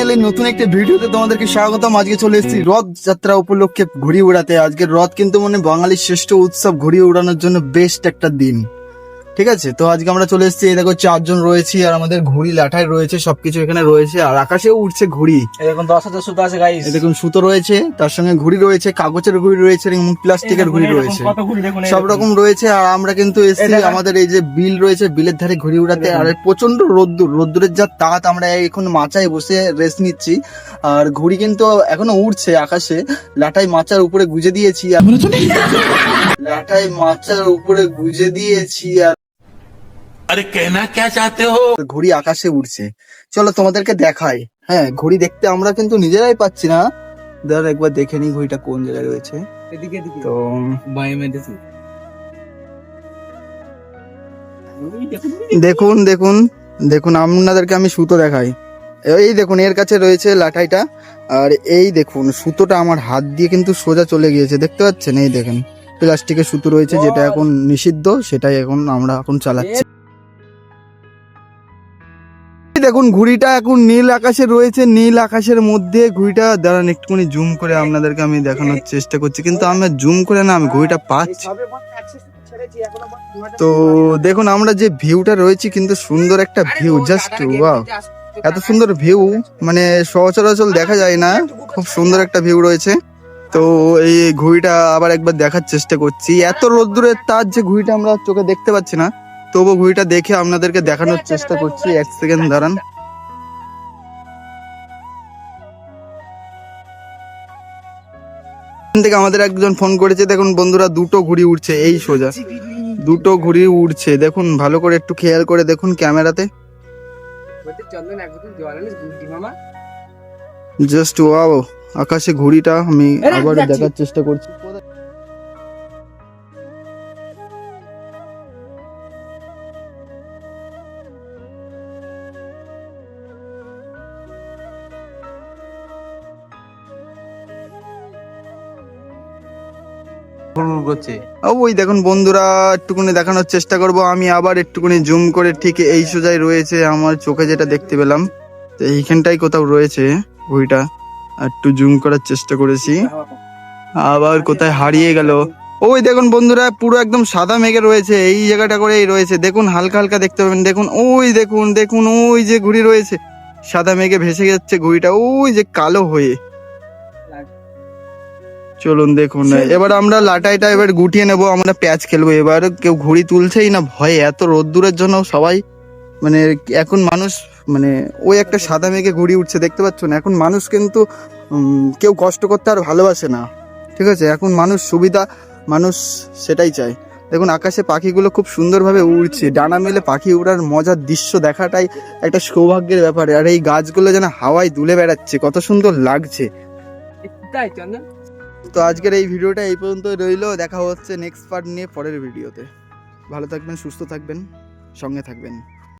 চ্যানেলে নতুন একটা ভিডিওতে তোমাদেরকে স্বাগতম। আজকে চলে এসেছি রথযাত্রা উপলক্ষে ঘুড়ি উড়াতে। আজকে রথ কিন্তু বাঙালির শ্রেষ্ঠ উৎসব, ঘুড়ি উড়ানোর জন্য বেস্ট একটা দিন। ঠিক আছে, তো আজকে আমরা চলে এসেছি। এই দেখো 4 জন রয়েছি আর আমাদের ঘুড়ি লাঠায় রয়েছে, সবকিছু এখানে রয়েছে আর আকাশেও উঠছে ঘুড়ি। এরকম 10,000 সুতো আছে গাইস। এই দেখুন সুতো রয়েছে, তার সঙ্গে ঘুড়ি রয়েছে, কাগজের ঘুড়ি রয়েছে এবং প্লাস্টিকের ঘুড়ি রয়েছে, কত ঘুড়ি দেখুন, সব রকম রয়েছে। আর আমরা কিন্তু এসেছি আমাদের এই যে বিল রয়েছে, বিলের ধারে ঘুড়ি উড়াতে। আর প্রচন্ড রোদ্দুরের যা তাত, আমরা এখন মাচায় বসে রেস্ট নিচ্ছি। আর ঘুড়ি কিন্তু এখনো উড়ছে আকাশে। লাটাই মাচার উপরে গুজে দিয়েছি আর লাটাই মাচার উপরে গুজে দিয়েছি আর अरे कहना क्या चाहते हो? ঘুড়ি আকাশে উড়ছে। চলো তোমাদেরকে দেখাই। হ্যাঁ, ঘুড়ি দেখতে আমরা কিন্তু নিজেরাই পাচ্ছি না। ধর একবার দেখে নি ঘুড়িটা কোন জায়গায় রয়েছে। এদিকে তো দেখুন দেখুন দেখুন, আপনাদেরকে আমি সুতো দেখাই। এই দেখুন এর কাছে রয়েছে লাঠাইটা, আর এই দেখুন সুতোটা আমার হাত দিয়ে কিন্তু সোজা চলে গিয়েছে, দেখতে পাচ্ছেন? এই দেখেন প্লাস্টিকের সুতো রয়েছে, যেটা এখন নিষিদ্ধ, সেটাই আমরা এখন চালাচ্ছি। দেখুন ঘুড়িটা এখন নীল আকাশে রয়েছে, নীল আকাশের মধ্যে ঘুড়িটা। দাঁড়ান একটুখানি জুম করে আপনাদেরকে আমি দেখানোর চেষ্টা করছি, কিন্তু আমি জুম করে না, আমি ঘুড়িটা পাচ্ছি। তো দেখুন আমরা যে ভিউটা রয়েছে, কিন্তু সুন্দর একটা ভিউ, জাস্ট ওয়াও, এত সুন্দর ভিউ মানে সচরাচর দেখা যায় না। খুব সুন্দর একটা ভিউ রয়েছে। তো এই ঘুড়িটা আবার একবার দেখার চেষ্টা করছি। এত রোদ্দুরের তার যে ঘুড়িটা আমরা চোখে দেখতে পাচ্ছি না, তবু ঘুড়িটা দেখে আপনাদেরকে দেখানোর চেষ্টা করছি। 1 সেকেন্ড দাঁড়ান। এখান থেকে আমাদের একজন ফোন করেছে, দেখুন বন্ধুরা, 2টো ঘুড়ি উঠছে, এই সোজা 2টো ঘুড়ি উঠছে। দেখুন ভালো করে একটু খেয়াল করে দেখুন ক্যামেরাতে, জাস্ট ওয়াও। আকাশে ঘুড়িটা আমি আবার দেখার চেষ্টা করছি। ওই দেখুন বন্ধুরা, একটুখানি দেখানোর চেষ্টা করব আমি আবার একটুখানি জুম করে। ঠিক এই সোজাই রয়েছে, আমার চোখে যেটা দেখতে পেলাম, তো এইখানটাই কোথাও রয়েছে ঘুড়িটা। একটু জুম করার চেষ্টা করেছি, আবার কোথায় হারিয়ে গেল। ওই দেখুন বন্ধুরা, পুরো একদম সাদা মেঘে রয়েছে, এই জায়গাটা করেই রয়েছে। দেখুন হালকা হালকা দেখতে পাবেন, দেখুন ওই দেখুন দেখুন ওই যে ঘুড়ি রয়েছে, সাদা মেঘে ভেসে যাচ্ছে ঘুড়িটা, ওই যে কালো হয়ে। চলুন দেখুন, এবার আমরা লাটাইটা এবার গুটিয়ে নেবো, আমরা প্যাচ খেলবো। এবার কেউ ঘুড়ি তুলছেই না ভয়ে, এত রোদ্দুরের জন্য সবাই মানে এখন মানুষ মানে ওই একটা সাদা মেঘে ঘুড়ি উঠছে, দেখতে পাচ্ছ না? এখন মানুষ কিন্তু কেউ কষ্ট করতে আর ভালোবাসে না। ঠিক আছে, এখন মানুষ সুবিধা, মানুষ সেটাই চায়। দেখুন আকাশে পাখিগুলো খুব সুন্দরভাবে উড়ছে, ডানা মেলে পাখি উড়ার মজার দৃশ্য দেখাটাই একটা সৌভাগ্যের ব্যাপার। আর এই গাছগুলো যেন হাওয়ায় দুলে বেড়াচ্ছে, কত সুন্দর লাগছে। তো আজকের এই ভিডিওটা এই পর্যন্তই রইলো। দেখা হচ্ছে নেক্সট পার্ট নিয়ে পরের ভিডিওতে। ভালো থাকবেন, সুস্থ থাকবেন, সঙ্গে থাকবেন।